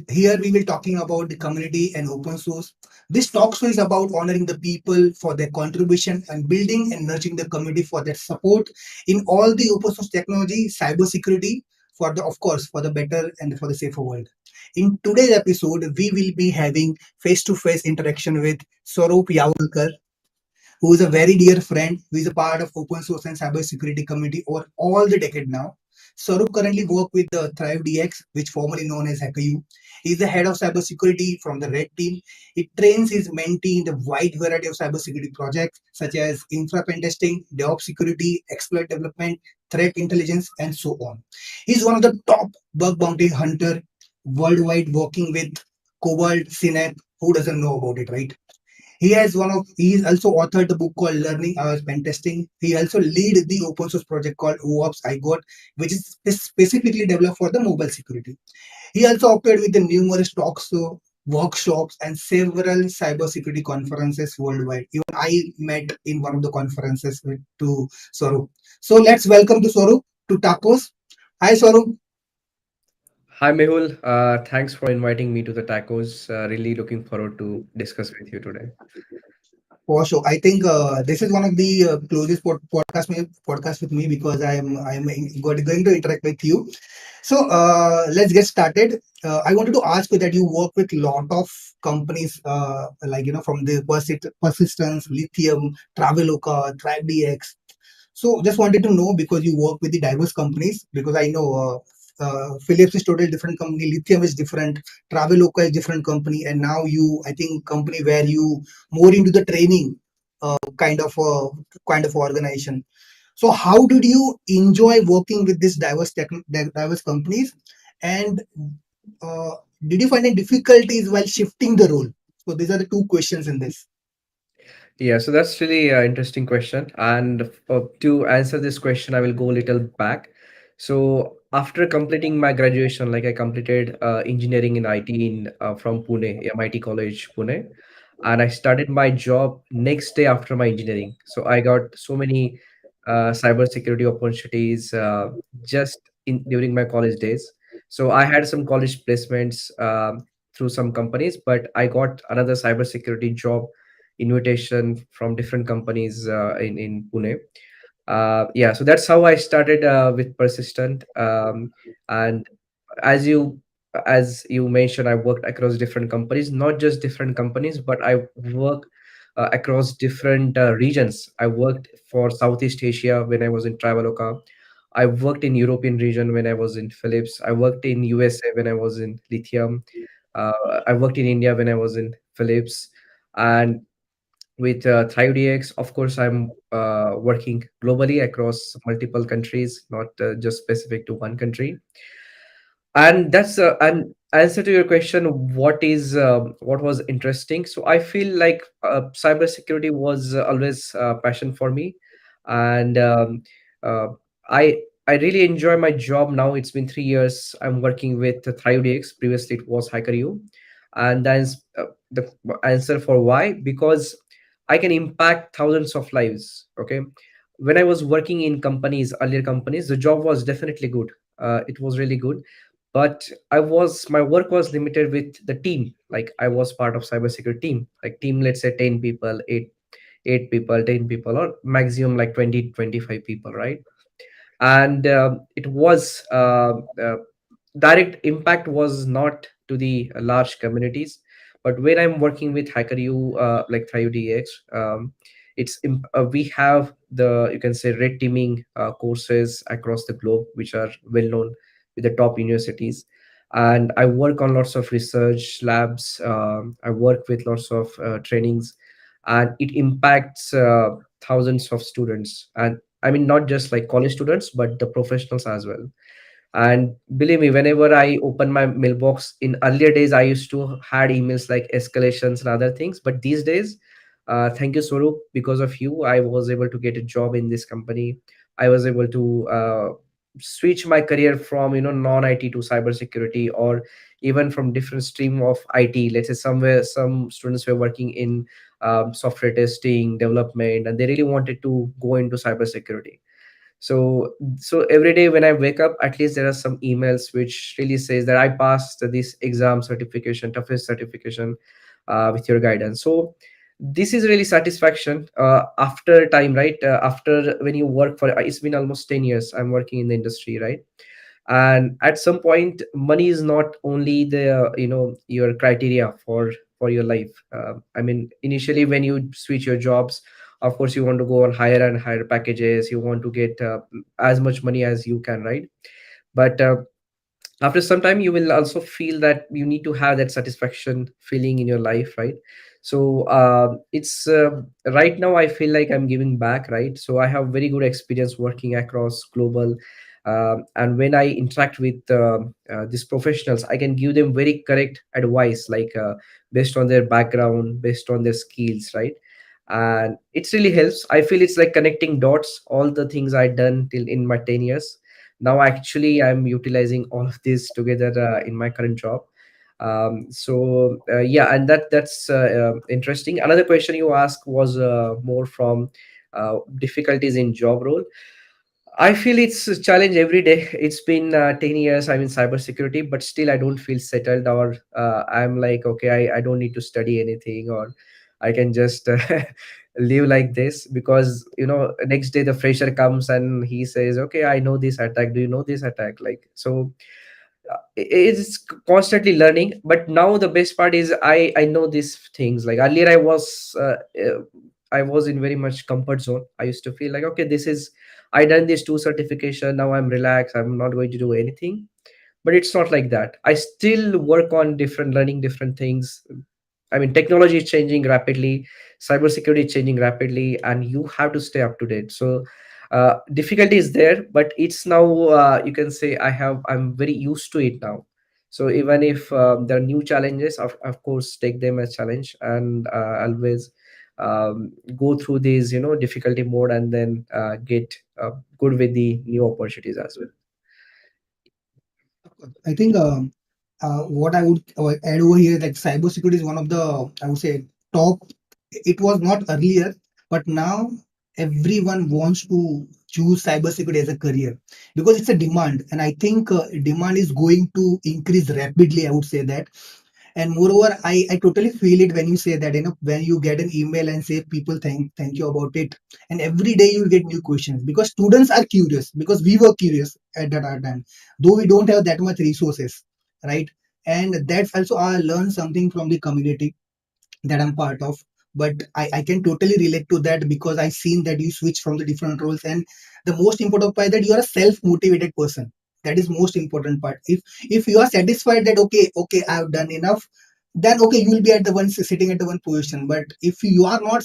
Here we will talking about the community and open source. This talk show is about honoring the people for their contribution and building and nurturing the community for their support in all the open source technology, cyber security, for the of course for the better and for the safer world. In today's episode, we will be having face-to-face interaction with Swaroop Yermalkar, who is a very dear friend, who is a part of open source and cybersecurity community over all the decade now. Swaroop currently works with the Thrive DX, which formerly known as HackerU. He is the head of cybersecurity from the Red Team. He trains his mentee in the wide variety of cybersecurity projects such as Infra Pentesting, DevOps security, exploit development, threat intelligence, and so on. He's one of the top bug bounty hunter worldwide, working with Cobalt, Synack. Who doesn't know about it, right? He is also authored the book called Learning Hours Pentesting. He also lead the open source project called OWASP iGoat, which is specifically developed for the mobile security. He also appeared with the numerous talks, workshops, and several cybersecurity conferences worldwide. Even I met in one of the conferences with to Swaroop. So let's welcome to Swaroop to TACOS. Hi Swaroop. Hi Mehul, thanks for inviting me to the tacos. Really looking forward to discuss with you today. For sure. I think this is one of the closest podcast with me because going to interact with you. So let's get started. I wanted to ask you that you work with lot of companies like from the Persistence, Lithium, Traveloka, TribeDX. So just wanted to know because you work with the diverse companies because I know Philips is totally different company, Lithium is different, Traveloka is different company, and now I think company where you more into the training kind of organization. So how did you enjoy working with this diverse companies, and uh, did you find any difficulties while shifting the role? So these are the two questions in this. Yeah, so that's really an interesting question. And to answer this question, I will go a little back. So after completing my graduation, like I completed engineering in IT from Pune, MIT College, Pune, and I started my job next day after my engineering. So I got so many cybersecurity opportunities just in during my college days. So I had some college placements through some companies, but I got another cybersecurity job invitation from different companies in Pune. Yeah, so that's how I started with Persistent. And as you as you mentioned, I worked across different companies, not just different companies, but I work across different regions. I worked for Southeast Asia when I was in Traveloka. I worked in European region when I was in Philips. I worked in USA when I was in Lithium. I worked in India when I was in Philips. And with ThriveDX, of course, I'm working globally across multiple countries, not just specific to one country. And that's an answer to your question. What was interesting? So I feel like cybersecurity was always a passion for me, and uh, I I really enjoy my job now. It's been 3 years. I'm working with ThriveDX. Previously, it was HackerU, and that's the answer for why, because I can impact thousands of lives. Okay, when I was working in companies, earlier companies, the job was definitely good. It was really good, but my work was limited with the team. Like I was part of cybersecurity team, like team, let's say 10 people, 8 people, 10 people, or maximum like 20, 25 people, right? And it was direct impact was not to the large communities. But when I'm working with HackerU, like ThriveDX, we have the, you can say, red teaming courses across the globe, which are well known with the top universities. And I work on lots of research labs. I work with lots of trainings, and it impacts thousands of students. And I mean, not just like college students, but the professionals as well. And believe me, whenever I open my mailbox, in earlier days, I used to had emails like escalations and other things. But these days, thank you, Swaroop, because of you, I was able to get a job in this company. I was able to switch my career from non-IT to cybersecurity, or even from different stream of IT. Let's say somewhere some students were working in software testing, development, and they really wanted to go into cybersecurity. So every day when I wake up, at least there are some emails which really says that I passed this exam certification, toughest certification, with your guidance. So this is really satisfaction after time, right? After when you work for, it's been almost 10 years I'm working in the industry, right? And at some point money is not only the your criteria for your life. I mean, initially when you switch your jobs, of course you want to go on higher and higher packages, you want to get as much money as you can, right? But after some time you will also feel that you need to have that satisfaction feeling in your life, right? So it's right now I feel like I'm giving back, right? So I have very good experience working across global, and when I interact with these professionals, I can give them very correct advice, like based on their background, based on their skills, right? And it really helps. I feel it's like connecting dots, all the things I done till in my 10 years. Now actually I'm utilizing all of this together in my current job. Yeah, and that's interesting. Another question you asked was more from difficulties in job role. I feel it's a challenge every day. It's been 10 years I'm in cybersecurity, but still I don't feel settled, or I'm like, okay, I don't need to study anything, or I can just live like this, because next day the fresher comes and he says, okay, I know this attack. Do you know this attack? Like, so it's constantly learning. But now the best part is I know these things. Like earlier I was in very much comfort zone. I used to feel like, okay, this is, I done this two certification, now I'm relaxed, I'm not going to do anything. But it's not like that. I still work on different, learning different things. I mean, technology is changing rapidly, cybersecurity is changing rapidly, and you have to stay up to date. So, difficulty is there, but it's now, you can say I'm very used to it now. So even if there are new challenges, of course, take them as challenge, and always go through these, difficulty mode, and then get good with the new opportunities as well. I think what I would add over here, that cybersecurity is one of the, I would say, top. It was not earlier, but now everyone wants to choose cybersecurity as a career because it's a demand, and I think demand is going to increase rapidly. I would say that. And moreover, I totally feel it when you say that, when you get an email and say people thank you about it, and every day you get new questions because students are curious, because we were curious at that time, though we don't have that much resources, right? And that's also I learned something from the community that I'm part of. But I can totally relate to that because I've seen that you switch from the different roles, and the most important part that you are a self-motivated person. That is most important part. If you are satisfied that okay, I've done enough, then okay, you will be at the one sitting at the one position. But if you are not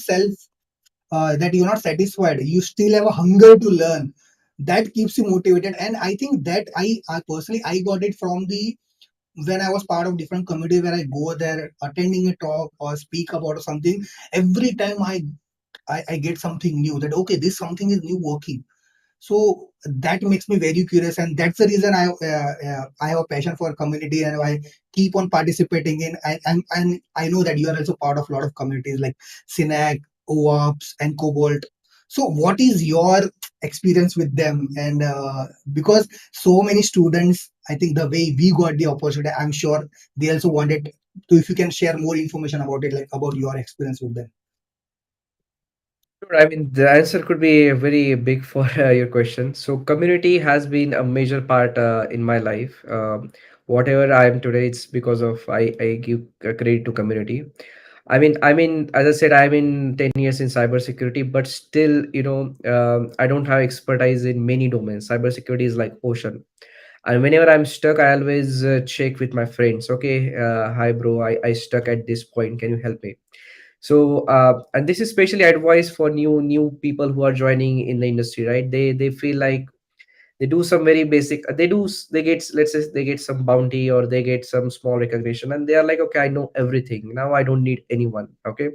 that you're not satisfied, you still have a hunger to learn. That keeps you motivated, and I think that I personally I got it from the when I was part of different committee where I go there attending a talk or speak about something, every time I get something new that okay, this something is new working. So that makes me very curious, and that's the reason I have a passion for community, and I keep on participating in. And I know that you are also part of a lot of communities like Synack, OWASP, and Cobalt. So what is your experience with them? And because so many students, I think the way we got the opportunity, I'm sure they also wanted to. If you can share more information about it, like about your experience with them. Sure. I mean, the answer could be very big for your question. So, community has been a major part in my life. Whatever I am today, it's because of I give credit to community. I mean, as I said, I'm in 10 years in cybersecurity, but still, I don't have expertise in many domains. Cybersecurity is like ocean, and whenever I'm stuck, I always check with my friends. Okay, hi bro, I stuck at this point. Can you help me? So and this is especially advice for new people who are joining in the industry, right? They feel like they do some very basic, they get, let's say they get some bounty or they get some small recognition, and they are like, okay, I know everything now, I don't need anyone. Okay,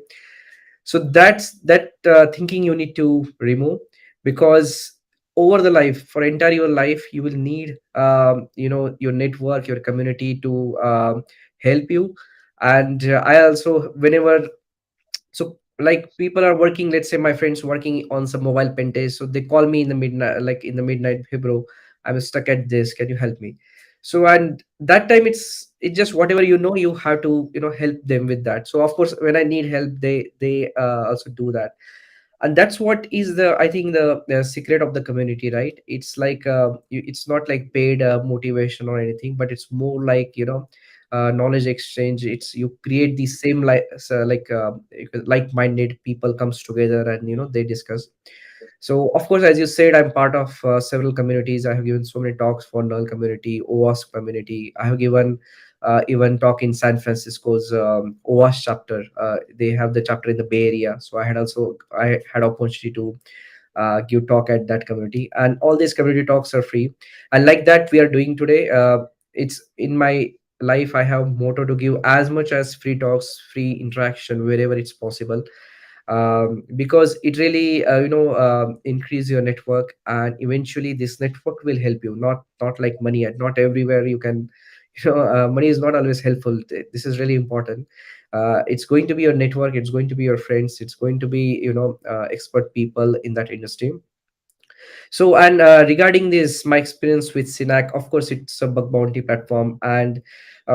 so that's that thinking you need to remove, because over the life, for entire your life, you will need your network, your community to help you. And I also, whenever, so like people are working, let's say my friends working on some mobile pen test, so they call me in the midnight, like in the midnight, hey bro, I'm stuck at this, can you help me? So and that time it's just whatever, you have to help them with that. So of course when I need help, they also do that. And that's what is the, I think, the secret of the community, right? It's like it's not like paid motivation or anything, but it's more like knowledge exchange. It's you create the same like-minded people comes together, and they discuss. So of course, as you said, I'm part of several communities. I have given so many talks for null community, OWASP community. I have given even talk in San Francisco's OWASP chapter. They have the chapter in the Bay Area. So I had opportunity to give talk at that community, and all these community talks are free. And like that we are doing today. It's in my life. I have motto to give as much as free talks, free interaction wherever it's possible, because it really increase your network, and eventually this network will help you. Not like money, and not everywhere you can money is not always helpful. This is really important. It's going to be your network, it's going to be your friends, it's going to be expert people in that industry. So, and regarding this, my experience with Synack, of course, it's a bug bounty platform, and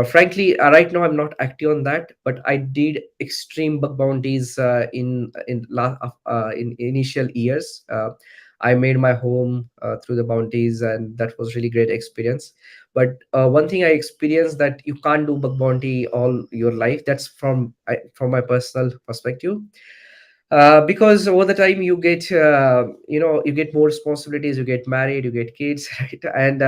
frankly, right now I'm not active on that, but I did extreme bug bounties in initial years. I made my home through the bounties, and that was really great experience. But one thing I experienced, that you can't do bug bounty all your life. That's from my personal perspective, because over the time you get you get more responsibilities, you get married, you get kids, right? And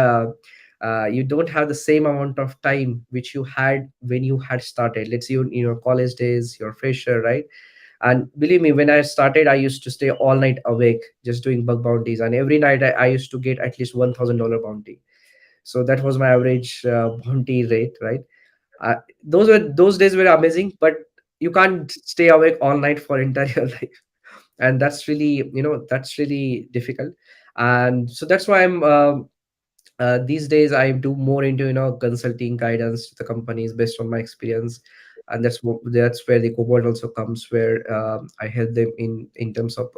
you don't have the same amount of time which you had when you had started. Let's say in your college days, you're fresher, right? And believe me, when I started, I used to stay all night awake just doing bug bounties, and every night I used to get at least $1,000 bounty. So that was my average bounty rate, right? uh, those days were amazing, but you can't stay awake all night for entire life, and that's really difficult. And so that's why I'm these days I do more into consulting guidance to the companies based on my experience. And that's where the Cobalt also comes, where I help them in terms of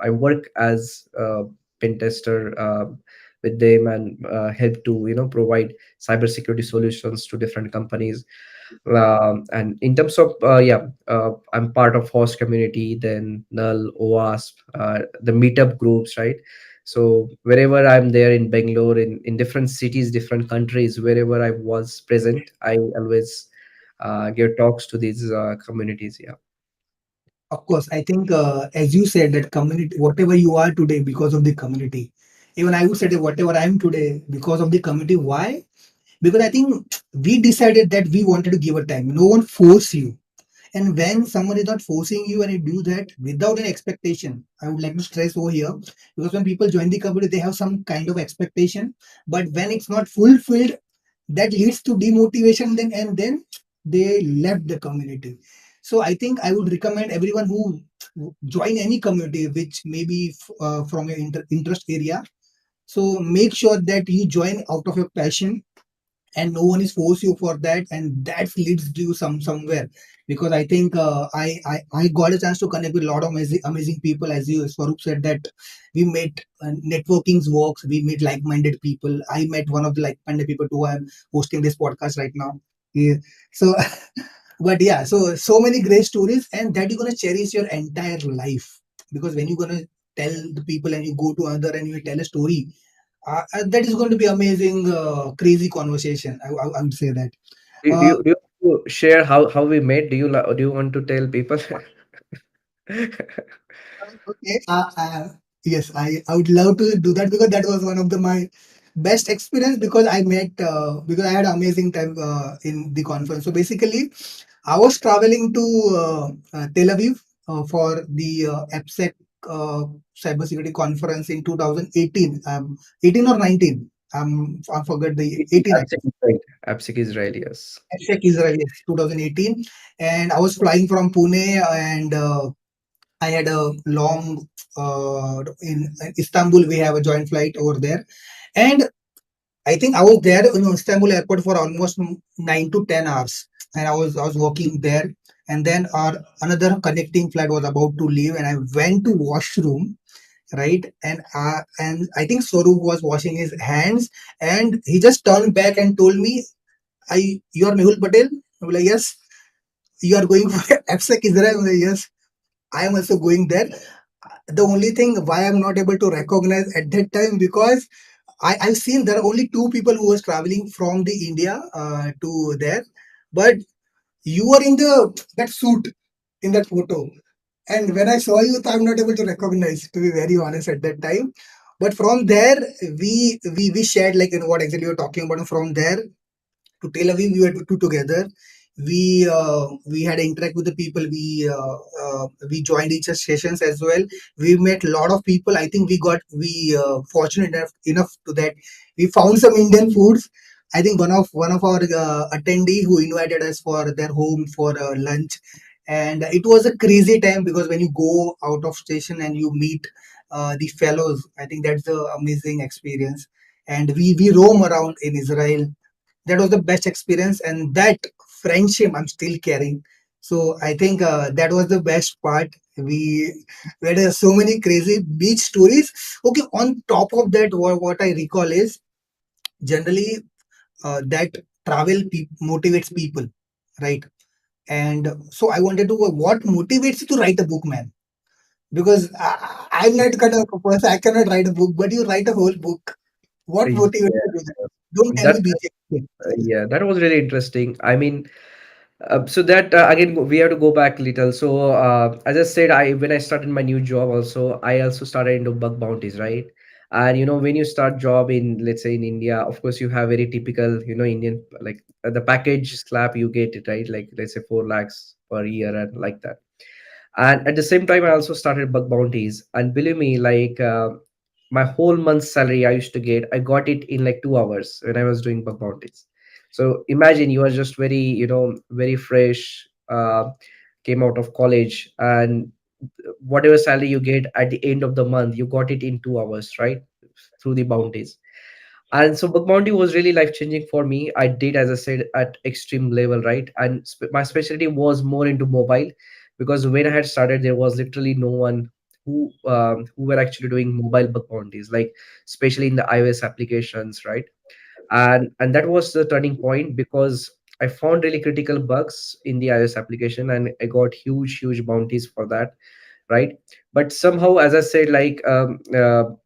I work as a pen tester with them, and help to provide cybersecurity solutions to different companies. And in terms of I'm part of host community, then null, OWASP, the meetup groups, right? So wherever I'm there in Bangalore, in different cities, different countries, wherever I was present, I always give talks to these communities. Yeah. Of course, I think as you said that community, whatever you are today because of the community. Even I would say that whatever I am today because of the community. Why? Because I think we decided that we wanted to give a time. No one force you. And when someone is not forcing you and you do that without an expectation, I would like to stress over here, because when people join the community, they have some kind of expectation. But when it's not fulfilled, that leads to demotivation, then they left the community. So I think I would recommend everyone who join any community which may be from your interest area. So make sure that you join out of your passion, and no one is force you for that, and that leads you somewhere. Because I think I got a chance to connect with a lot of amazing people. As you Swaroop said that we met networking's works, we meet like-minded people. I met one of the like-minded people who I'm hosting this podcast right now. Yeah. So but yeah, so many great stories, and that you're gonna cherish your entire life. Because when you're gonna tell the people and you go to another and you tell a story, that is going to be amazing, crazy conversation. I would say that. Uh, Do you want to share how we met? Do you want to tell people? okay. Yes, I would love to do that, because that was one of my best experience, because I met because I had an amazing time in the conference. So basically, I was traveling to Tel Aviv for the AppSec cybersecurity conference in 2018, 18 or 19. I forgot the 18. AppSec is right. AppSec Israel, yes. AppSec Israel, yes, 2018, and I was flying from Pune, and I had a long in Istanbul. We have a joint flight over there, and I think I was there in Istanbul airport for almost 9 to 10 hours, and I was working there. And then our another connecting flight was about to leave, and I went to washroom, right? And I think Swaroop was washing his hands, and he just turned back and told me, "I you are Mehul Patel?" I'm like, "Yes." "You are going for AppSec Israel?" I'm like, "Yes." I am also going there. The only thing why I'm not able to recognize at that time, because I've seen there are only two people who was traveling from the India to there, but you were in the that suit in that photo. And when I saw you, I'm not able to recognize, to be very honest, at that time. But from there, we shared like what exactly you're talking about. From there to Tel Aviv, we were two together. We had interact with the people. We joined each other's sessions as well. We met a lot of people. I think we fortunate enough to that we found some Indian foods. I think one of our attendee who invited us for their home for lunch, and it was a crazy time because when you go out of station and you meet the fellows, I think that's the amazing experience. And we roam around in Israel. That was the best experience, and that friendship I'm still carrying. So I think that was the best part. We had so many crazy beach stories. Okay, on top of that, what I recall is generally that travel motivates people, right? And so I wanted to know what motivates you to write a book, man? Because I'm not kind of a person, I cannot write a book, but you write a whole book. What motivates you to do that? Yeah, Don't tell me that BJ. yeah, that was really interesting. I mean, so that again we have to go back a little. So as I said, I when I started my new job, also I also started into bug bounties, right? And when you start job in, let's say, in India, of course you have very typical, Indian, like the package slap you get it, right? Like let's say 4 lakhs per year and like that. And at the same time I also started bug bounties, and believe me, like my whole month's salary I used to get, I got it in like 2 hours when I was doing bug bounties. So imagine you are just very, very fresh, came out of college, and whatever salary you get at the end of the month, you got it in 2 hours, right? Through the bounties. And so bug bounty was really life changing for me. I did, as I said, at extreme level, right? And my specialty was more into mobile, because when I had started, there was literally no one who were actually doing mobile bug bounties, like especially in the iOS applications, right? And that was the turning point, because I found really critical bugs in the iOS application, and I got huge bounties for that, right? But somehow, as I said, like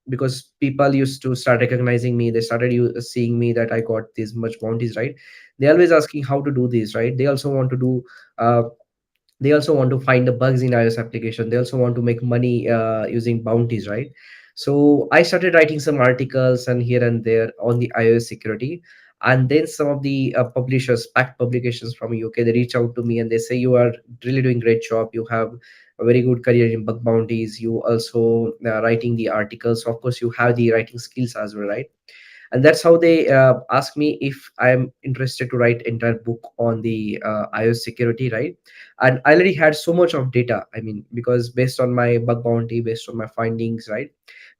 because people used to start recognizing me, they started seeing me that I got this much bounties, right? They always asking how to do this, right? They also want to do uh, they also want to find the bugs in iOS application. They also want to make money using bounties, right? So I started writing some articles and here and there on the iOS security. And then some of the publishers, packed publications from UK, they reach out to me and they say, you are really doing great job, you have a very good career in bug bounties, you also writing the articles, so of course you have the writing skills as well, right? And that's how they ask me if I'm interested to write entire book on the iOS security, right? And I already had so much of data, I mean, because based on my bug bounty, based on my findings, right,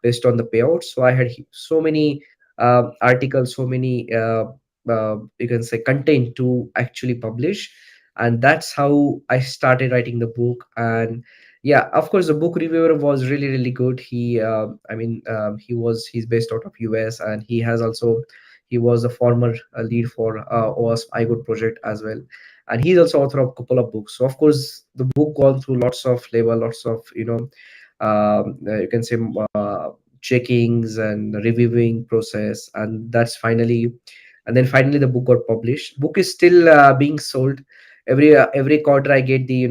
based on the payouts, so I had so many articles, so many you can say content to actually publish. And that's how I started writing the book. And yeah, of course the book reviewer was really good. He I mean he's based out of US, and he was a former lead for OWASP iGoat project as well, and he's also author of a couple of books. So of course the book gone through lots of labor, lots of you can say checkings and reviewing process, and then finally the book got published. Book is still being sold. Every quarter I get the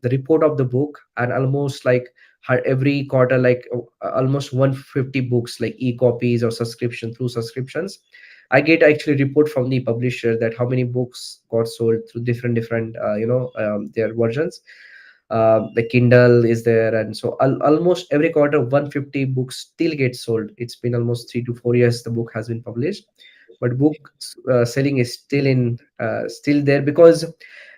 the report of the book, and almost like every quarter, like almost 150 books, like e-copies or subscriptions, I get actually report from the publisher that how many books got sold through different their versions. The Kindle is there, and so almost every quarter 150 books still get sold. It's been almost 3 to 4 years the book has been published, but book selling is still there, because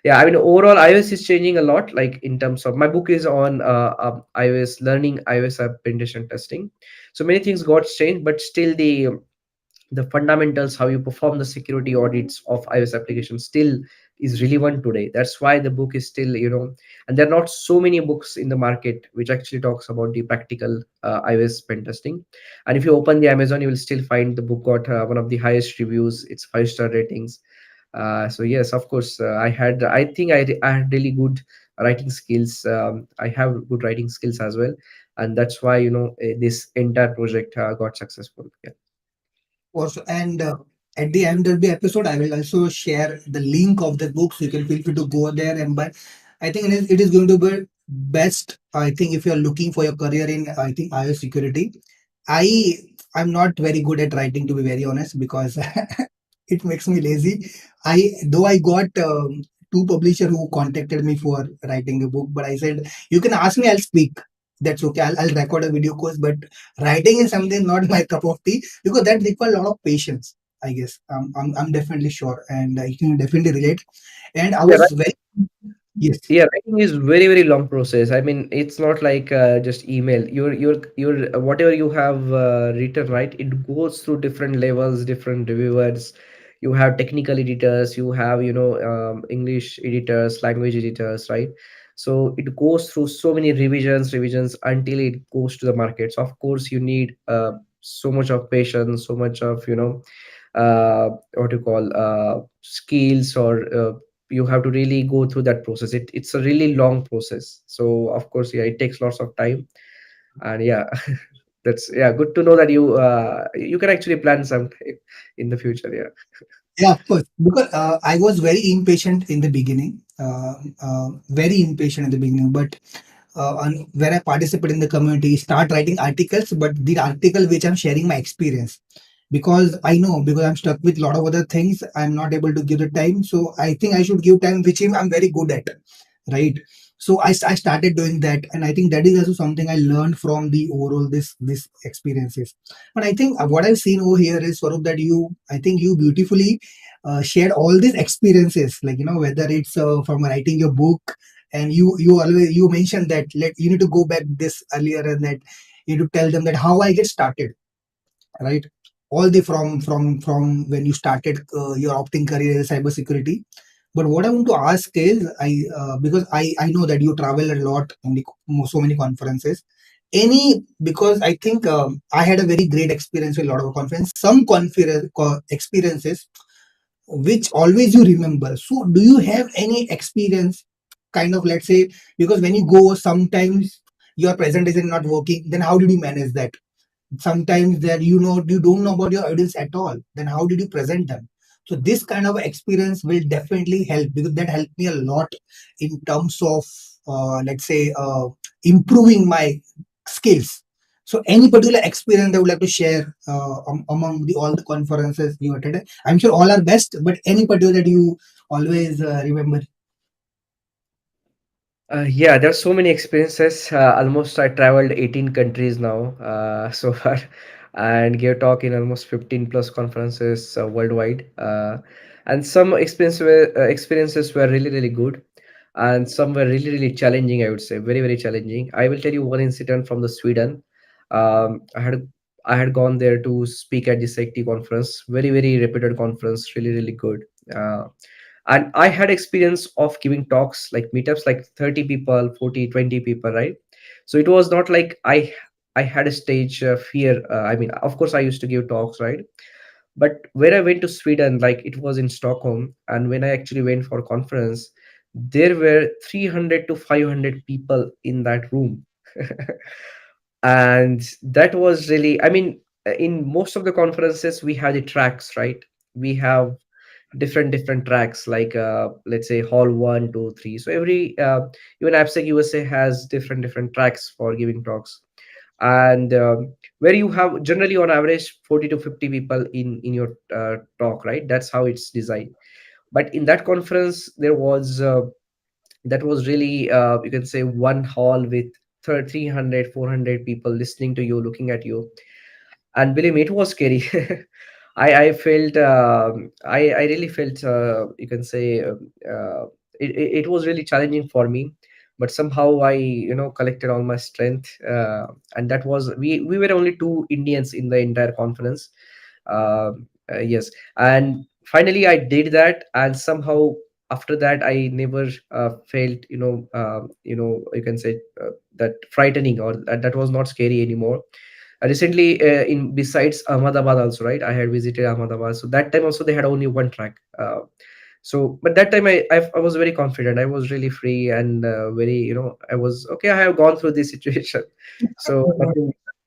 yeah, I mean, overall iOS is changing a lot. Like in terms of, my book is on iOS, learning iOS app penetration testing. So many things got changed, but still the the fundamentals, how you perform the security audits of iOS applications still is relevant today. That's why the book is still, and there are not so many books in the market which actually talks about the practical iOS pen testing. And if you open the Amazon, you will still find the book got one of the highest reviews. It's 5-star ratings. So yes, of course, I think I had really good writing skills. I have good writing skills as well, and that's why this entire project got successful. Yeah. Also, and at the end of the episode, I will also share the link of the book, so you can feel free to go there and buy. I think it is going to be best. I think if you are looking for your career in, I think iOS security, I I'm not very good at writing, to be very honest, because it makes me lazy. I got two publisher who contacted me for writing a book, but I said you can ask me, I'll speak. That's okay. I'll record a video course, but writing is something not my cup of tea because that requires a lot of patience. I guess I'm definitely sure, and I can definitely relate. And I Yeah, was very yes. yeah, writing is very, very long process. I mean, it's not like just email. Your whatever you have written, right? It goes through different levels, different reviewers. You have technical editors, you have English editors, language editors, right? So it goes through so many revisions until it goes to the market. So of course you need so much of patience, so much of what you call skills, or you have to really go through that process. It's a really long process, so of course, yeah, it takes lots of time. And yeah, that's, yeah, good to know that you can actually plan sometime in the future. Yeah. Yeah, of course. Because I was very impatient in the beginning, very impatient in the beginning. But when I participate in the community, start writing articles, but the article which I'm sharing my experience, because I know because I'm stuck with a lot of other things, I'm not able to give the time. So I think I should give time, which I'm very good at, right? So I started doing that, and I think that is also something I learned from the overall this experiences. But I think what I've seen over here is sort of that I think you beautifully shared all these experiences, like whether it's from writing your book, and you mentioned that you need to go back this earlier, and that you need to tell them that how I get started, right? All the from when you started your opting career in cybersecurity. But what I want to ask is, because I know that you travel a lot in so many conferences. Any because I think I had a very great experience with a lot of conference. Some conference experiences which always you remember. So, do you have any experience, kind of, let's say, because when you go, sometimes your presentation not working, then how did you manage that? Sometimes that you don't know about your audience at all, then how did you present them? So this kind of experience will definitely help, because that helped me a lot in terms of let's say improving my skills. So any particular experience I would like to share among all the conferences you attended? I'm sure all are best, but any particular that you always remember? Yeah, there's so many experiences. Almost I traveled 18 countries now so far, and gave talk in almost 15 plus conferences worldwide. And some experiences were really, really good, and some were really, really challenging. I would say very, very challenging. I will tell you one incident from the Sweden. Um, I had I had gone there to speak at the safety conference, very, very reputed conference, really, really good. Uh, and I had experience of giving talks like meetups, like 30 people, 40, 20 people, right? So it was not like I had a stage fear. I mean, of course I used to give talks, right? But when I went to Sweden, like it was in Stockholm, and when I actually went for conference, there were 300 to 500 people in that room. And that was really, I mean, in most of the conferences we have the tracks, right? We have different tracks, like let's say hall 1, 2, 3. So every even AppSec USA has different tracks for giving talks. And where you have generally on average 40 to 50 people in your talk, right? That's how it's designed. But in that conference there was that was really, you can say, one hall with 300 400 people listening to you, looking at you. And believe me, it was scary. I felt, I really felt, you can say, it was really challenging for me. But somehow I collected all my strength, and that was, we were only two Indians in the entire conference. Yes, and finally I did that, and somehow after that I never felt, you can say that frightening, or that was not scary anymore. Recently, in besides Ahmedabad also, right? I had visited Ahmedabad, so that time also they had only one track. So, but that time I was very confident. I was really free and very, I was okay. I have gone through this situation, so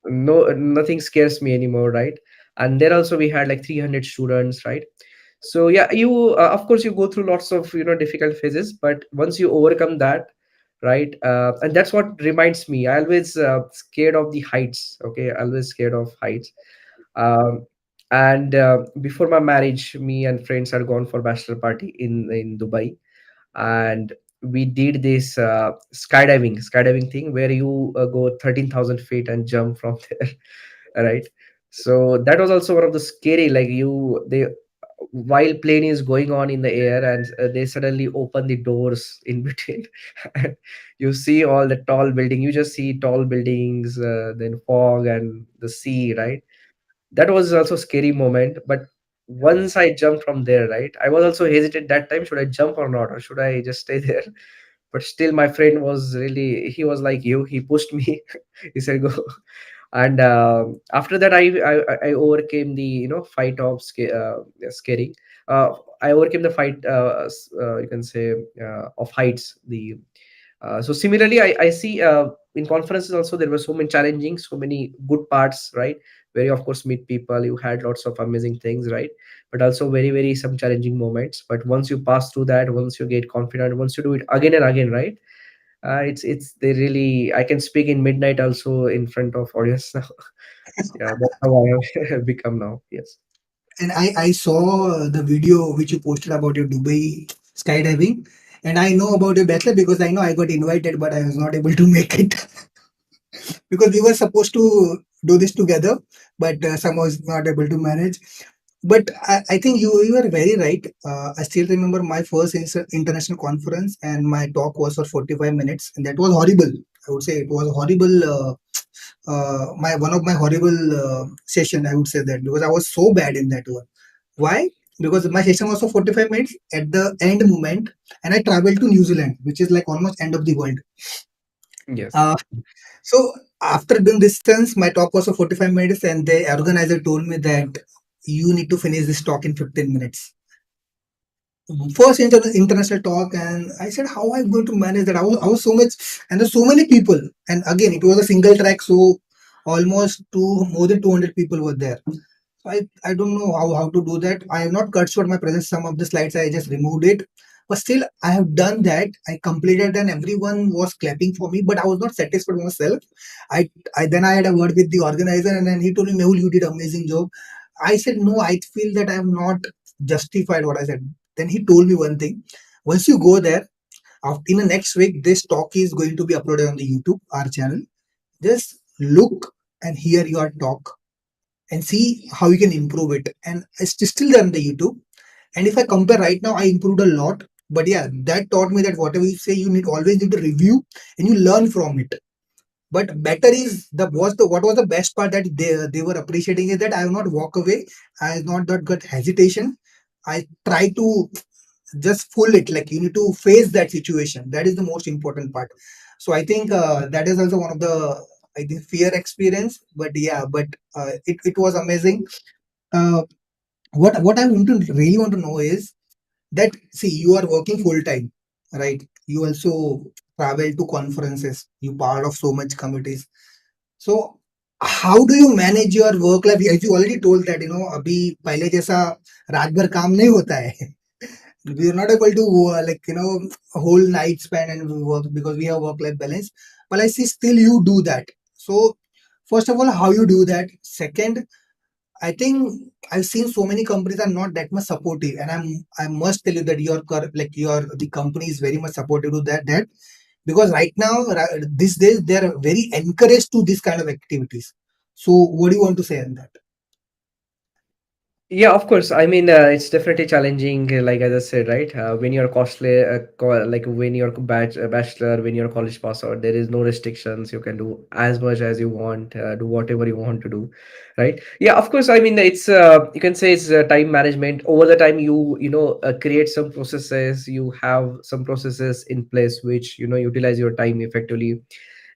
nothing scares me anymore, right? And there also we had like 300 students, right? So yeah, you of course you go through lots of difficult phases, but once you overcome that, right? And that's what reminds me. I always scared of the heights. Okay, always scared of heights. Um, and before my marriage, me and friends had gone for bachelor party in Dubai, and we did this skydiving thing where you go 13,000 feet and jump from there. Right? So that was also one of the scary, like they while plane is going on in the air, and they suddenly open the doors in between. And you see all the tall building, you just see tall buildings, then fog and the sea, right? That was also scary moment. But once I jumped from there, right, I was also hesitant that time, should I jump or not, or should I just stay there? But still my friend was really, he was like you, he pushed me. He said go. And after that I overcame the fight of scaring. uh, I overcame the fight, you can say, of heights. So similarly, I see in conferences also there were so many challenging, so many good parts, right? Where you of course meet people, you had lots of amazing things, right? But also very very some challenging moments. But once you pass through that, once you get confident, once you do it again and again, right? It's they really, I can speak in midnight also in front of audience now. Yeah, that's how I have become now. Yes. And I saw the video which you posted about your Dubai skydiving, and I know about your bachelor because I know I got invited, but I was not able to make it because we were supposed to do this together, but somehow was not able to manage. But I think you were very right. I still remember my first international conference, and my talk was for 45 minutes, and that was horrible. I would say it was horrible. My one of my horrible session. I would say that because I was so bad in that one. Why? Because my session was for 45 minutes at the end moment, and I traveled to New Zealand, which is like almost end of the world. Yes. Uh, so after doing distance, my talk was for 45 minutes, and the organizer told me that you need to finish this talk in 15 minutes. First international talk, and I said, how I'm going to manage that? I was so much, and there's so many people, and again, it was a single track, so almost more than 200 people were there. So I don't know how to do that. I have not cut short my presence. Some of the slides I just removed it, but still I have done that. I completed, and everyone was clapping for me, but I was not satisfied with myself. I had a word with the organizer, and then he told me, Mehul, you did amazing job. I said, no, I feel that I am not justified what I said. Then he told me one thing. Once you go there, in the next week, this talk is going to be uploaded on the YouTube, our channel. Just look and hear your talk and see how you can improve it. And it's still there on the YouTube. And if I compare right now, I improved a lot. But yeah, that taught me that whatever you say, you need always need to review and you learn from it. But better is the what was the best part that they were appreciating is that I have not walk away. I have not got hesitation. I try to just fool it, like you need to face that situation. That is the most important part. So I think that is also one of the, I think, fear experience. But yeah, but it was amazing. uh, what I want to really want to know is that, see, you are working full time, right? You also travel to conferences, you part of so much committees. So how do you manage your work life? As you already told that, अभी पहले जैसा रात भर काम नहीं होता है. We are not able to whole night span and work because we have work life balance. But I see still you do that. So first of all, how you do that? Second, I think I've seen so many companies are not that much supportive, and I must tell you that your the company is very much supportive to that because right now these days they are very encouraged to this kind of activities. So what do you want to say on that? Yeah, of course. I mean, it's definitely challenging, like as I said, right? When you're costly, like when you're bachelor, when you're college pass out, there is no restrictions. You can do as much as you want, do whatever you want to do, right? Yeah, of course. I mean, it's you can say it's time management. Over the time, create some processes. You have some processes in place which utilize your time effectively.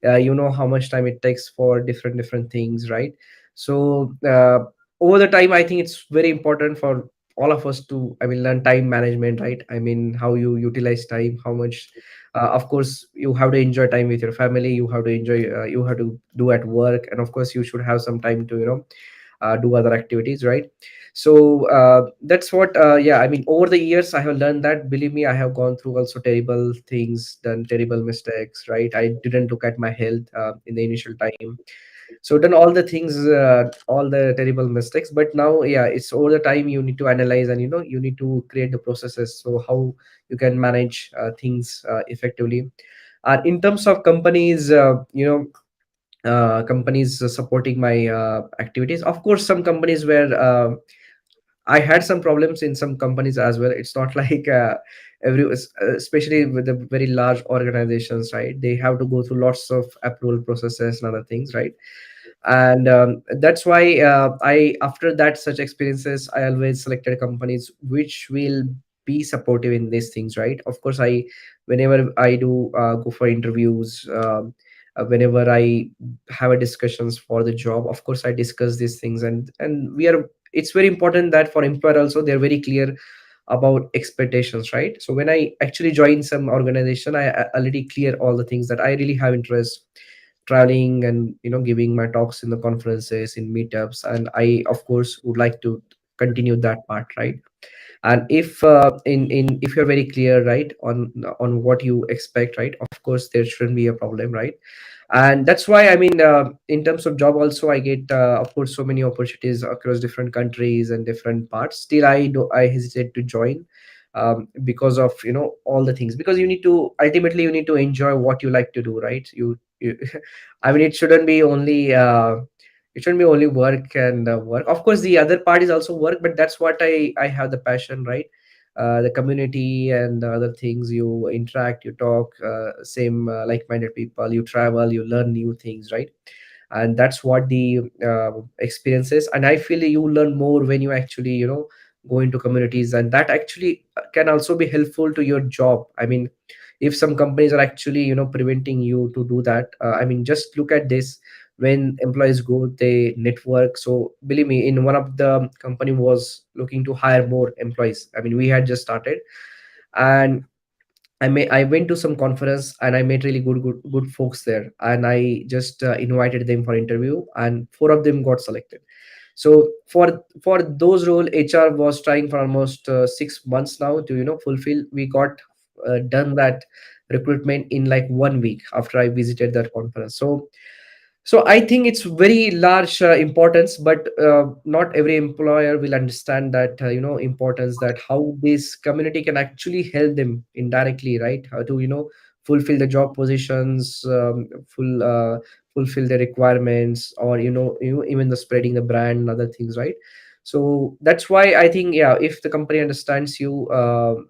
You know how much time it takes for different things, right? So over the time, I think it's very important for all of us to, I mean, learn time management, right? I mean, how you utilize time, how much of course you have to enjoy time with your family, you have to enjoy, you have to do at work, and of course you should have some time to do other activities, right? So that's what yeah, I mean, over the years I have learned that, believe me, I have gone through also terrible things, done terrible mistakes, right? I didn't look at my health in the initial time, so done all the things, all the terrible mistakes. But now, yeah, it's over the time you need to analyze, and you need to create the processes, so how you can manage things effectively. In terms of companies, companies supporting my activities, of course some companies where I had some problems in some companies as well. It's not like especially with the very large organizations, right? They have to go through lots of approval processes and other things, right? And that's why I, after that such experiences, I always selected companies which will be supportive in these things, right? Of course, I, whenever I do go for interviews, whenever I have a discussions for the job, of course I discuss these things, and we are, it's very important that for employer also they're very clear about expectations, right? So when I actually join some organization, I already clear all the things that I really have interest, traveling and giving my talks in the conferences, in meetups, and I of course would like to continue that part, right? And if in if you're very clear, right, on what you expect, right, of course there shouldn't be a problem, right? And that's why, I mean, in terms of job also, I get of course so many opportunities across different countries and different parts. Still I hesitate to join, because of all the things, because you need to, ultimately you need to enjoy what you like to do, right? You I mean, it shouldn't be only work and work. Of course the other part is also work, but that's what I have the passion, right? The community and the other things, you interact, you talk, same like-minded people, you travel, you learn new things, right? And that's what the experience is. And I feel you learn more when you actually go into communities, and that actually can also be helpful to your job. I mean, if some companies are actually preventing you to do that, I mean, just look at this. When employees go, they network. So believe me, in one of the company was looking to hire more employees. I mean, we had just started, and I went to some conference, and I met really good folks there, and I just invited them for interview, and four of them got selected. So for those role, HR was trying for almost 6 months now to fulfill. We got done that recruitment in like 1 week after I visited that conference. So I think it's very large importance, but not every employer will understand that importance, that how this community can actually help them indirectly, right? How to fulfill the job positions, fulfill the requirements, or even the spreading the brand and other things, right? So that's why I think, yeah, if the company understands you,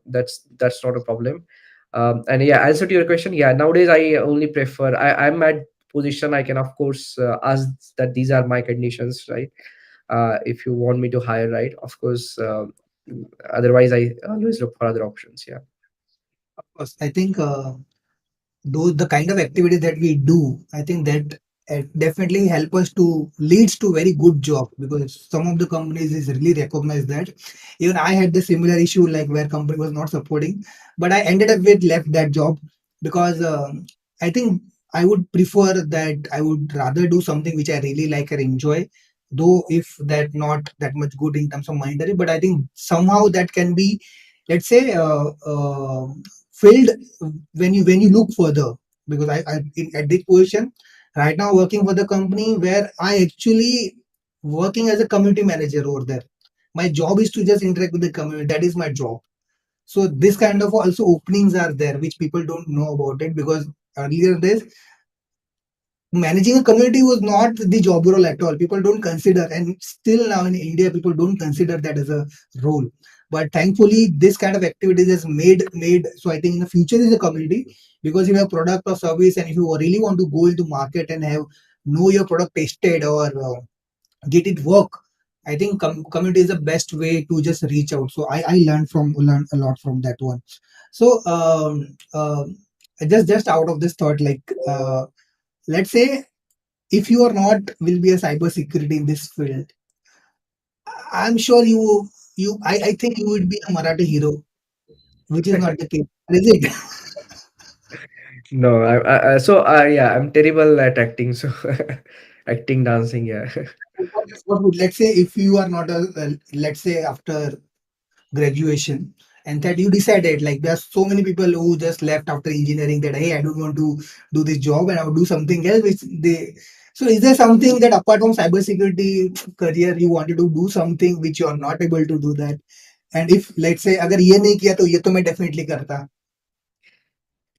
that's not a problem. And yeah, answer to your question, yeah, nowadays I only prefer, I'm at position, I can of course ask that these are my conditions, right? If you want me to hire, right, of course. Otherwise I always look for other options, yeah. Of course, I think those the kind of activities that we do, I think that definitely help us to leads to very good job, because some of the companies is really recognize that. Even I had the similar issue, like where company was not supporting, but I ended up with left that job, because I think I would prefer that I would rather do something which I really like and enjoy, though if that not that much good in terms of monetary, but I think somehow that can be, let's say, filled when you look further. Because at this position right now, working for the company where I actually working as a community manager over there. My job is to just interact with the community. That is my job. So this kind of also openings are there which people don't know about it, because earlier days managing a community was not the job role at all. People don't consider, and still now in India, people don't consider that as a role. But thankfully, this kind of activities has made. So I think in the future is a community, because if you have product or service, and if you really want to go into market and have know your product tested or get it work, I think community is the best way to just reach out. So I learned a lot from that one. So just out of this thought, like let's say if you are not will be a cyber security in this field, I'm sure I think you would be a Marathi hero, which is not the case, is it? No, yeah, I'm terrible at acting. So acting, dancing, yeah. What would, let's say if you are not let's say after graduation, and that you decided, like there are so many people who just left after engineering, that hey, I don't want to do this job and I would do something else, which they, so is there something that apart from cybersecurity career you wanted to do something which you are not able to do that? And if let's say अगर ये नहीं किया तो ये तो मैं definitely करता.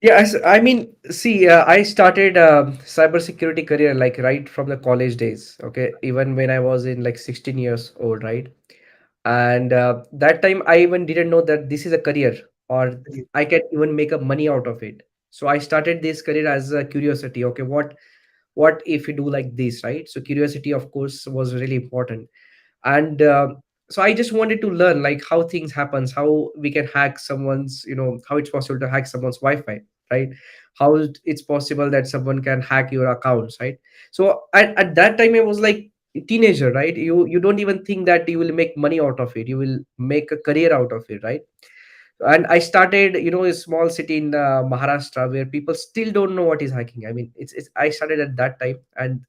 Yeah, I mean, see, I started cybersecurity career like right from the college days. Okay, even when I was in like 16 years old, right? And that time I even didn't know that this is a career or I can even make a money out of it. So I started this career as a curiosity. Okay, what if we do like this, right? So curiosity, of course, was really important. And so I just wanted to learn like how things happens, how we can hack someone's, how it's possible to hack someone's wi-fi, right? How it's possible that someone can hack your accounts, right? So at that time I was like a teenager, right? You don't even think that you will make money out of it, you will make a career out of it, right? And I started, a small city in Maharashtra where people still don't know what is hacking. I mean, it's I started at that time. And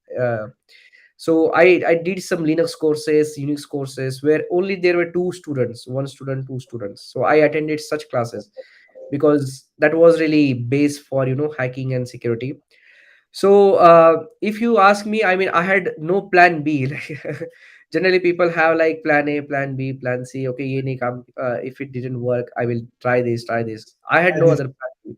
so I did some Linux courses, Unix courses, where only there were two students, one student, two students. So I attended such classes because that was really base for hacking and security. So if you ask me, I mean, I had no plan B. Like generally, people have like plan A, plan B, plan C. Okay, ye nahi kaam, if it didn't work, I will try this, try this. I had no other plan B.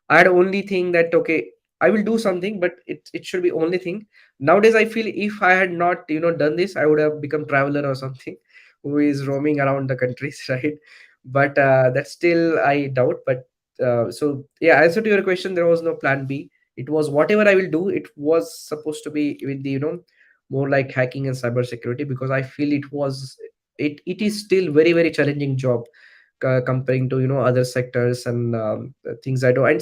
I had only thing that okay, I will do something, but it should be only thing. Nowadays, I feel if I had not done this, I would have become traveler or something, who is roaming around the countries, right? But that still I doubt. But so yeah, answer to your question, there was no plan B. It was whatever I will do. It was supposed to be with the more like hacking and cybersecurity, because I feel it is still very very challenging job comparing to other sectors and things I do. And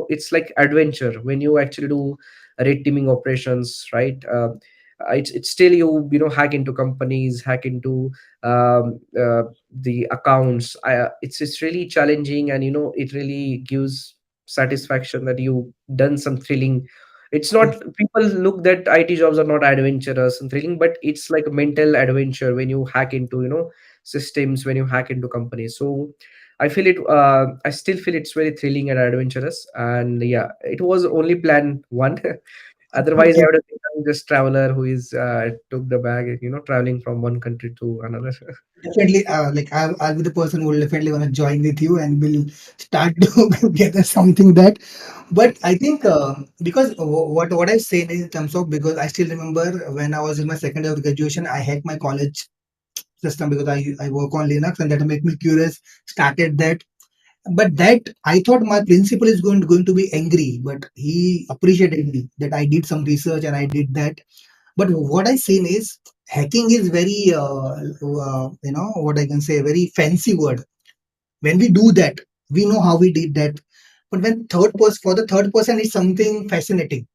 it's like adventure when you actually do red teaming operations, right? It's still hack into companies, hack into the accounts. It's really challenging, and it really gives satisfaction that you done some thrilling. It's not, people look that IT jobs are not adventurous and thrilling, but it's like a mental adventure when you hack into systems, when you hack into companies. So I still feel it's very thrilling and adventurous. And yeah, it was only plan one. Otherwise I Okay. would have become just traveler who is took the bag, traveling from one country to another. Definitely, like I'll be the person who will definitely want to join with you, and we'll start to gather something that. But I think because what I say in terms of, because I still remember when I was in my second year of graduation, I hacked my college system because I work on Linux, and that made me curious. Started that, but that I thought my principal is going to be angry, but he appreciated me that I did some research and I did that. But what I seen is hacking is very, what I can say, very fancy word. When we do that, we know how we did that. But when third person, for the third person, is something fascinating.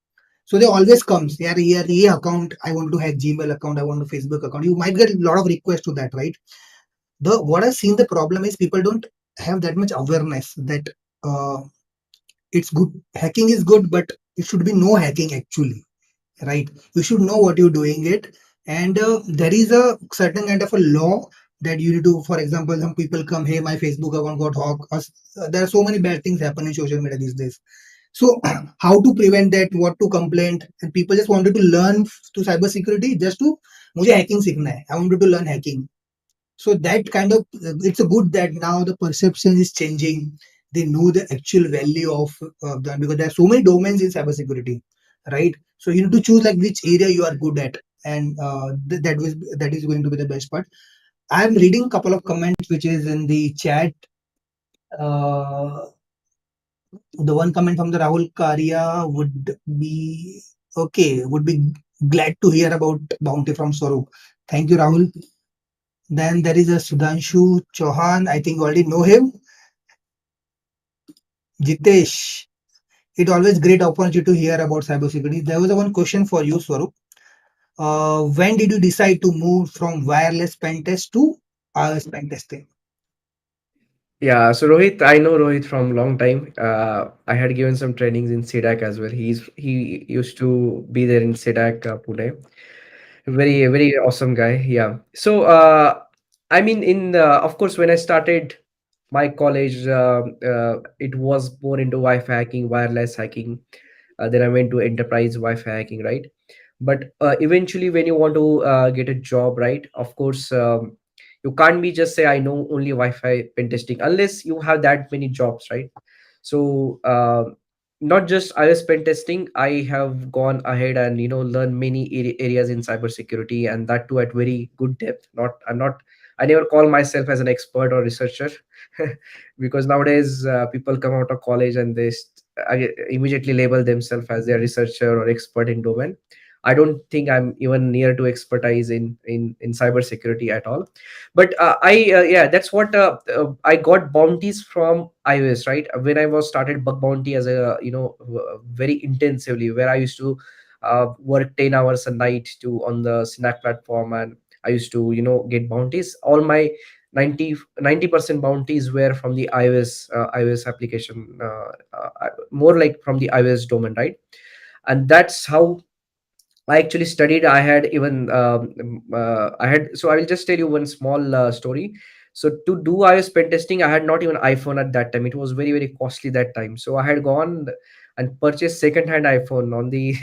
So they always comes, yeah, yeah, account, I want to hack Gmail account, I want to Facebook account. You might get a lot of requests to that, right? The what I've seen the problem is people don't have that much awareness that uh, it's good. Hacking is good, but it should be no hacking actually, right? You should know what you're doing it. And there is a certain kind of a law that you need to, for example, some people come, hey, my Facebook account got hacked. There are so many bad things happen in social media these days. So how to prevent that, what to complain, and people just wanted to learn to cybersecurity just to मुझे hacking सीखना है, I wanted to learn hacking. So that kind of, it's a good that now the perception is changing. They know the actual value of them, because there are so many domains in cybersecurity, right? So you need to choose like which area you are good at, and that is going to be the best part. I'm reading a couple of comments which is in the chat. Uh, the one comment from the Rahul Karia would be okay. Would be glad to hear about bounty from Swaroop. Thank you, Rahul. Then there is a Sudhanshu Chauhan. I think you already know him. Jitesh. It always great opportunity to hear about cybersecurity. There was a one question for you, Swaroop. When did you decide to move from wireless pen test to pen testing? Yeah, so Rohit, I know Rohit from long time. I had given some trainings in Synack as well. He used to be there in Synack, Pune. Very awesome guy. Yeah. So I mean, of course, when I started my college, it was more into Wi-Fi hacking, wireless hacking. Then I went to enterprise Wi-Fi hacking, right? But eventually, when you want to get a job, right? Of course, you can't be just say I know only Wi-Fi pen testing unless you have that many jobs, right? So not just iOS pen testing, I have gone ahead and learn many areas in cybersecurity, and that too at very good depth. I never call myself as an expert or researcher because nowadays people come out of college and immediately label themselves as their researcher or expert in domain. I don't think I'm even near to expertise in cybersecurity at all. But I yeah, that's what I got bounties from iOS, right? When I was started bug bounty as a very intensively, where I used to work 10 hours a night to on the Synack platform, and I used to get bounties. All my 90% bounties were from the iOS application, more like from the iOS domain, right? And that's how I actually studied. I had even I had so I will just tell you one small story. So to do iOS pen testing, I had not even iPhone at that time. It was very costly that time. So I had gone and purchased second-hand iPhone on the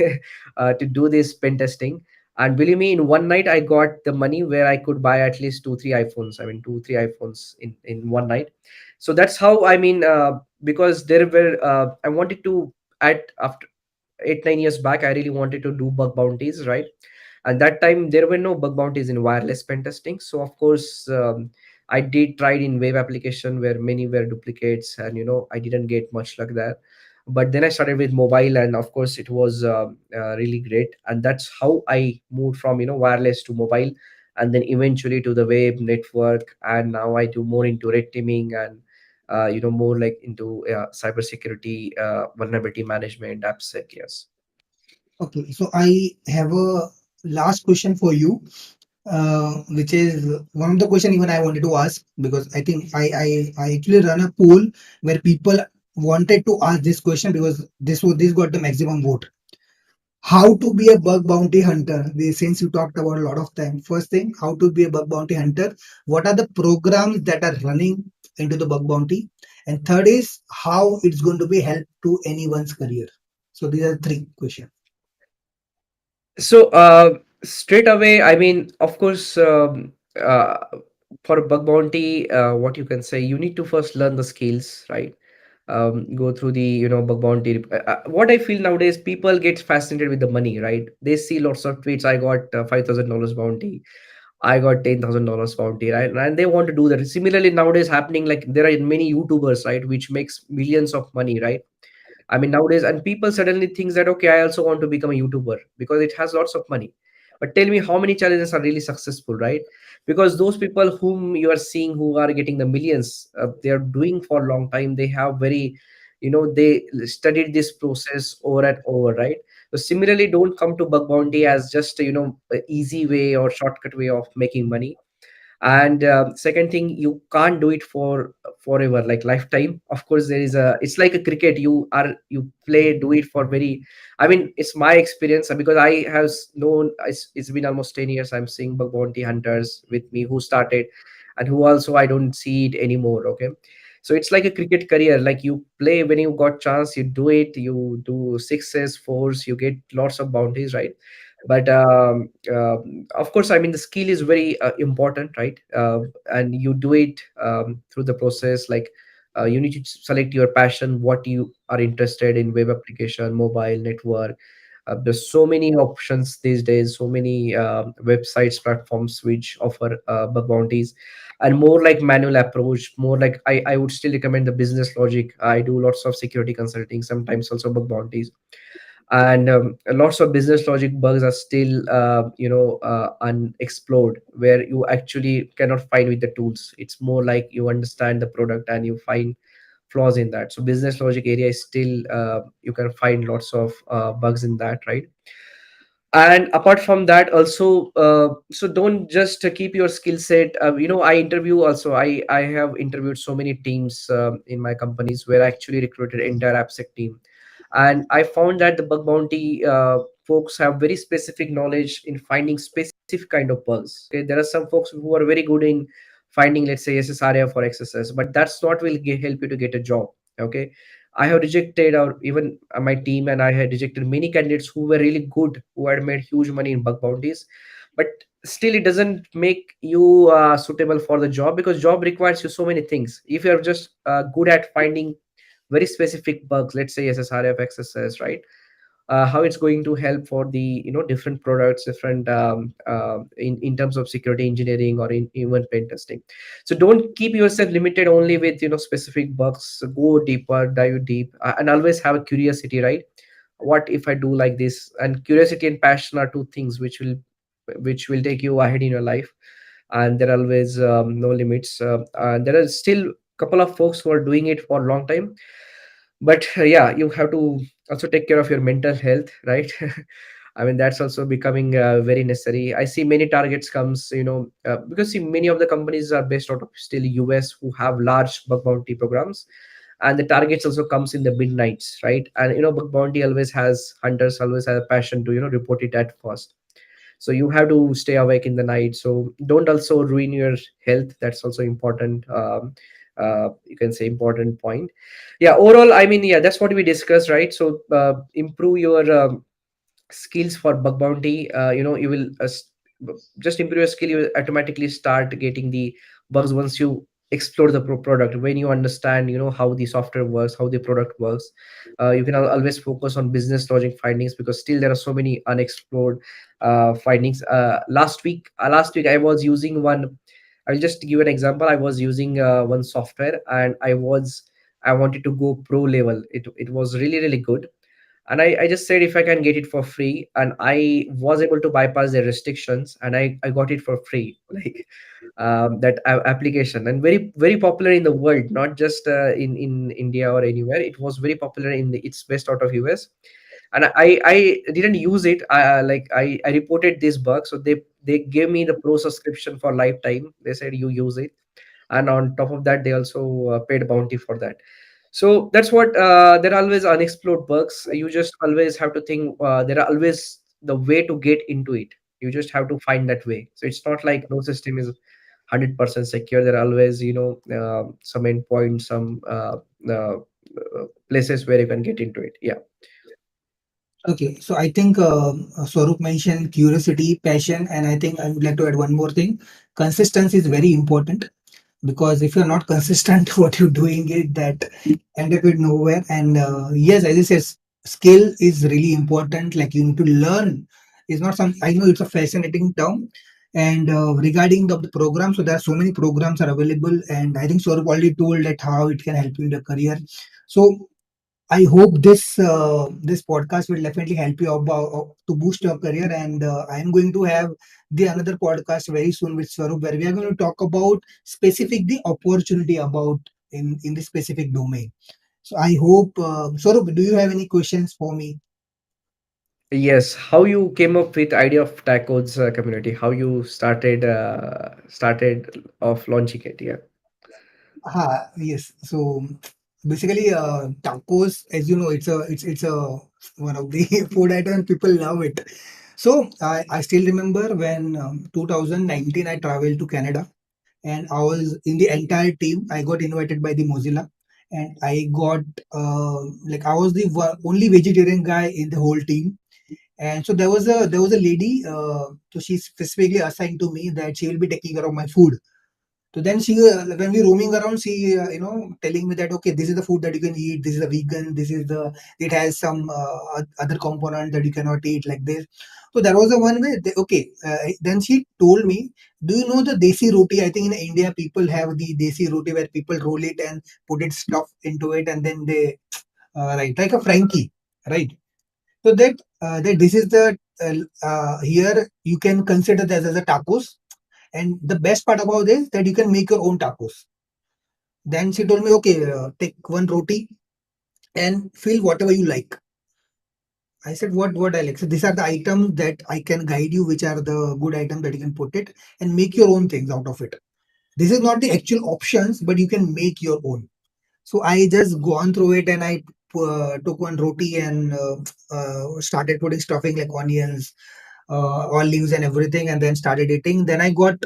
to do this pen testing. And believe me, in one night I got the money where I could buy at least two three iPhones. I mean, two three iPhones in one night. So that's how I mean because there were I wanted to at after 8 9 years back, I really wanted to do bug bounties, right? And that time there were no bug bounties in wireless pen testing. So of course, I did tried in web application where many were duplicates, and I didn't get much luck there. But then I started with mobile, and of course it was really great. And that's how I moved from wireless to mobile, and then eventually to the web network. And now I do more into red teaming and more like into cybersecurity, vulnerability management, AppSec. Yes. Okay, so I have a last question for you, which is one of the question even I wanted to ask, because I think I actually run a poll where people wanted to ask this question because this got the maximum vote. How to be a bug bounty hunter? Since you talked about a lot of time, first thing, how to be a bug bounty hunter? What are the programs that are running into the bug bounty? And third is how it's going to be help to anyone's career. So these are three questions. So straight away, I mean, of course, for bug bounty, what you can say, you need to first learn the skills, right? Go through the bug bounty. What I feel nowadays, people get fascinated with the money, right? They see lots of tweets. I got $5,000 bounty. I got $10,000 bounty, right? And they want to do that. Similarly, nowadays happening like there are many YouTubers, right, which makes millions of money, right? I mean, nowadays, and people suddenly think that, okay, I also want to become a YouTuber because it has lots of money. But tell me how many challenges are really successful, right? Because those people whom you are seeing who are getting the millions, they are doing for a long time. They have very, they studied this process over and over, right? So similarly, don't come to bug bounty as just, a easy way or shortcut way of making money. And second thing, you can't do it for forever, like lifetime. Of course, there is a it's like a cricket. You play do it for very, I mean, it's my experience, because I have known it's been almost 10 years I'm seeing bug bounty hunters with me who started and who also I don't see it anymore. Okay, so it's like a cricket career. Like you play when you got chance, you do it, you do sixes, fours, you get lots of bounties, right? But of course, I mean, the skill is very important, right? And you do it through the process. Like you need to select your passion, what you are interested in: web application, mobile, network. There's so many options these days, so many websites, platforms which offer bug bounties, and more like manual approach, more like I would still recommend the business logic. I do lots of security consulting, sometimes also bug bounties, and lots of business logic bugs are still unexplored, where you actually cannot find with the tools. It's more like you understand the product and you find flaws in that. So business logic area is still, you can find lots of bugs in that, right? And apart from that also, so don't just keep your skill set. I interview also, I have interviewed so many teams in my companies, where I actually recruited entire AppSec team, and I found that the bug bounty folks have very specific knowledge in finding specific kind of bugs. Okay, there are some folks who are very good in finding, let's say, SSRF for XSS, but that's not will help you to get a job. Okay, I have rejected, or even my team and I had rejected many candidates who were really good, who had made huge money in bug bounties, but still it doesn't make you suitable for the job, because job requires you so many things. If you're just good at finding very specific bugs, let's say SSRF, XSS, right? How it's going to help for the different products, different in terms of security engineering, or in even pen testing. So don't keep yourself limited only with specific bugs. Go deeper, dive deep, and always have a curiosity, right? What if I do like this? And curiosity and passion are two things which will take you ahead in your life, and there are always no limits. There are still couple of folks who are doing it for a long time, but yeah, you have to also take care of your mental health, right? I mean, that's also becoming very necessary. I see many targets comes, because see, many of the companies are based out of still US, who have large bug bounty programs, and the targets also comes in the midnights, right? And bug bounty always has hunters, always have a passion to report it at first. So you have to stay awake in the night, so don't also ruin your health. That's also important. You can say important point. Yeah, overall, I mean, yeah, that's what we discussed, right? So improve your skills for bug bounty. You will just improve your skill, you will automatically start getting the bugs once you explore the product. When you understand how the software works, how the product works, you can always focus on business logic findings, because still there are so many unexplored findings. Last week I was using one. I'll just give an example. I was using one software, and I wanted to go pro level. It was really really good, and I just said if I can get it for free, and I was able to bypass the restrictions, and I got it for free. Like that application, and very very popular in the world, not just in India or anywhere. It was very popular it's based out of US, and I didn't use it. I reported this bug, so they gave me the pro subscription for lifetime. They said you use it, and on top of that they also paid bounty for that. So that's what, there are always unexplored bugs. You just always have to think, there are always the way to get into it. You just have to find that way. So it's not like no system is 100% secure. There are always some endpoints, some places where you can get into it. Yeah. Okay, so I think Swaroop mentioned curiosity, passion, and I think I would like to add one more thing. Consistency is very important, because if you're not consistent what you're doing it, that end up with nowhere. And yes, as I said, skill is really important. Like you need to learn. It's not some, I know it's a fascinating term. And regarding the program, so there are so many programs are available, and I think Swaroop already told that how it can help you in the career. So I hope this podcast will definitely help you about to boost your career. And I am going to have the another podcast very soon with Swaroop, where we are going to talk about specific the opportunity about in this specific domain. So I hope, Swaroop, do you have any questions for me? Yes, how you came up with idea of TACOS community? How you started of launching it? Yeah. Yes. So basically, tacos, as you know, it's a one of the food items people love it. So I still remember when 2019 I traveled to Canada, and I was in the entire team. I got invited by the Mozilla, and I got like I was the only vegetarian guy in the whole team. And so there was a lady. So she's specifically assigned to me that she will be taking care of my food. So then she, when we roaming around, she, telling me that okay, this is the food that you can eat. This is a vegan. This is the, it has some other component that you cannot eat like this. So there was a one way. Okay, then she told me, do you know the desi roti? I think in India people have the desi roti where people roll it and put it stuff into it, and then they right like a Frankie, right? So that this is the here you can consider this as a tacos, and the best part about this that you can make your own tacos. Then she told me, okay, take one roti and fill whatever you like. I said, what I like. So these are the items that I can guide you, which are the good items that you can put it and make your own things out of it. This is not the actual options, but you can make your own. So I just gone through it and I took one roti and started putting stuffing like onions, olives and everything, and then started eating. Then I got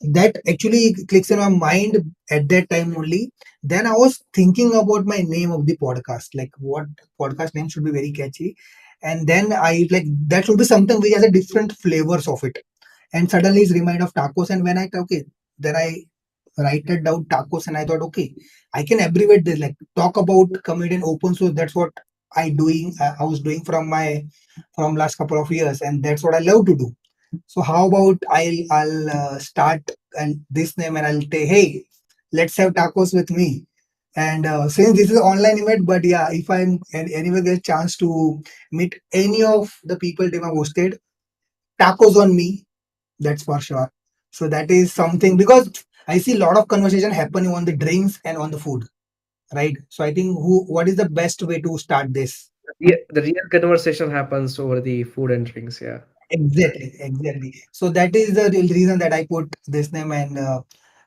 that actually clicks in my mind at that time only. Then I was thinking about my name of the podcast, like what podcast name should be very catchy. And then I like that should be something which has a different flavors of it. And suddenly it's remind of tacos. And when I okay, then I write it down tacos and I thought, okay, I can abbreviate this, like talk about comedian open source. That's what I was doing from last couple of years, and that's what I love to do. So how about I'll start and this name and I'll say, hey, let's have tacos with me. And since this is online event, but yeah, if I'm anyway get a chance to meet any of the people they were hosted, tacos on me, that's for sure. So that is something because I see a lot of conversation happening on the drinks and on the food, right? So I think what is the best way to start this? Yeah, the real conversation happens over the food and drinks. Yeah. Exactly, exactly. So that is the real reason that I put this name, and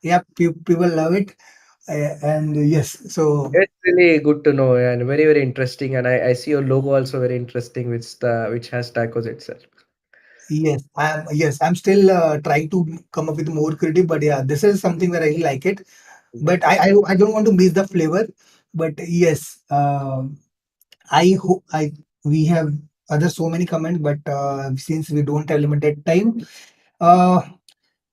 yeah, people love it. And yes, so It's really good to know and very, very interesting. And I see your logo also very interesting, which has tacos itself. I'm still trying to come up with more creative, but yeah, this is something that I really like it. Yeah. But I don't want to miss the flavor. But yes, I hope I we have other so many comments, but since we don't have limited time, uh,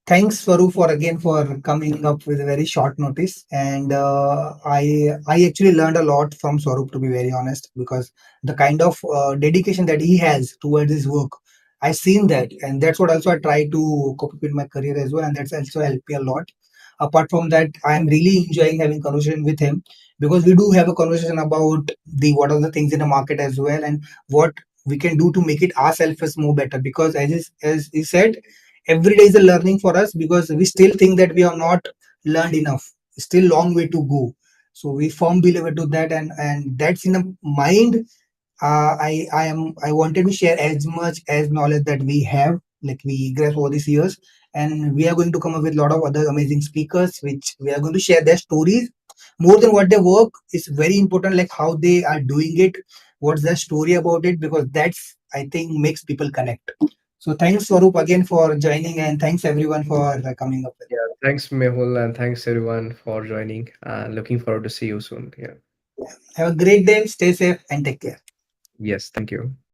thanks, Swaroop, for again for coming up with a very short notice. And I actually learned a lot from Swaroop, to be very honest, because the kind of dedication that he has towards his work, I've seen that, and that's what also I try to copy in my career as well, and that's also helped me a lot. Apart from that, I'm really enjoying having conversation with him because we do have a conversation about the what are the things in the market as well, and what we can do to make it ourselves more better. Because as he said, every day is a learning for us because we still think that we have not learned enough, still long way to go. So we firm believer to that, and that's in a mind. I wanted to share as much as knowledge that we have, like we grasp over these years, and we are going to come up with a lot of other amazing speakers which we are going to share their stories more than what they work is very important, like how they are doing it, what's their story about it, because that's I think makes people connect. So thanks, Swaroop, again for joining, and thanks everyone for coming up with. Yeah. Thanks, Mehul, and thanks everyone for joining. And looking forward to see you soon. Yeah. Have a great day, stay safe, and take care. Yes. Thank you.